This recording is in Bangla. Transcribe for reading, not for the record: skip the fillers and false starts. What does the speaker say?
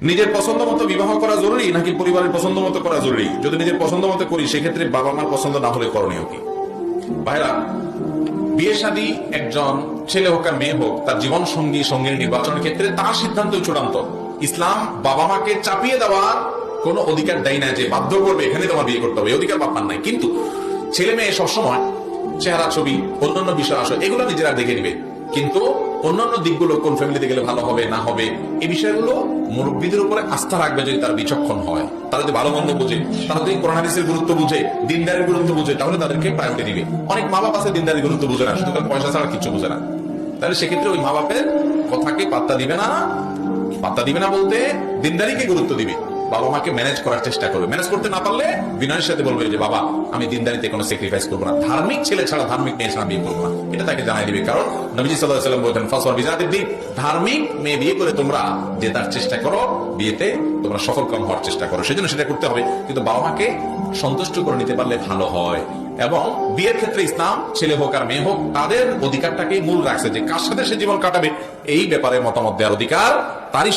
নিজের পছন্দ মতো বিবাহ করা জরুরি নাকি পরিবারের পছন্দ মতো করা জরুরি? যদি নিজের পছন্দ মতো করি সেক্ষেত্রে বাবা মার পছন্দ না হলে করণীয় কি? ভাইরা, বিয়ে শাদী একজন ছেলে হোক আর মেয়ে হোক তার জীবন সঙ্গী সঙ্গীর নির্বাচনের ক্ষেত্রে তার সিদ্ধান্তই চূড়ান্ত। ইসলাম বাবা মাকে চাপিয়ে দেওয়ার কোন অধিকার দেয় না যে বাধ্য করবে এখানে তোমার বিয়ে করতে হবে, এই অধিকার বাপ মার নাই। কিন্তু ছেলে মেয়ে সবসময় চেহারা, ছবি, অন্যান্য বিষয় আসে এগুলো নিজেরা দেখে নিবে, কিন্তু অন্যান্য দিকগুলো কোন ফ্যামিলিতে গেলে ভালো হবে না হবে এই বিষয়গুলো মুরব্বীদের উপরে আস্থা রাখবে যদি তারা বিচক্ষণ হয়, তারা যদি ভালো মন্দ বুঝে, তারা যদি কোরআন হাদিসের গুরুত্ব বুঝে, দিনদারির গুরুত্ব বুঝে, তাহলে তাদেরকে প্রায়োরিটি দিবে। অনেক মা বাপ আছে দিনদারির গুরুত্ব বুঝে না, শুধু পয়সা ছাড়া কিছু বুঝে না, তাহলে সেক্ষেত্রে ওই মা বাপের কথাকে পাত্তা দিবে না। পাত্তা দিবে না বলতে দিনদারিকে গুরুত্ব দিবে, বাবা মাকে ম্যানেজ করার চেষ্টা করবে। ম্যানেজ করতে না পারলে বিনয়ের সাথে বলবে যে বাবা আমি দিনদারিতে কোনো স্যাক্রিফাইস করবো না, ধার্মিক ছেলে ছাড়া ধার্মিক মেয়ে ছাড়া বিয়ে করবো না, এটা তাকে জানাই দিবে। কারণ নবীজি সাল্লাল্লাহু আলাইহি ওয়াসাল্লাম বলেছেন ফাসওয়ার বিজাতিদ দ্বীন, ধার্মিক মেয়ে বিয়ে করে তোমরা জেতার চেষ্টা করো, বিয়েতে তোমরা সফলকাম হওয়ার চেষ্টা করো, সেজন্য সেটা করতে হবে। কিন্তু বাবা মাকে সন্তুষ্ট করে নিতে পারলে ভালো হয়। এবং বিয়ের ক্ষেত্রে ইসলাম ছেলে হোক আর মেয়ে হোক তাদের অধিকারটাকে মূল রাখছে, যে কার সাথে সে জীবন কাটাবে এই ব্যাপারে মতামত দেওয়ার অধিকার তারই।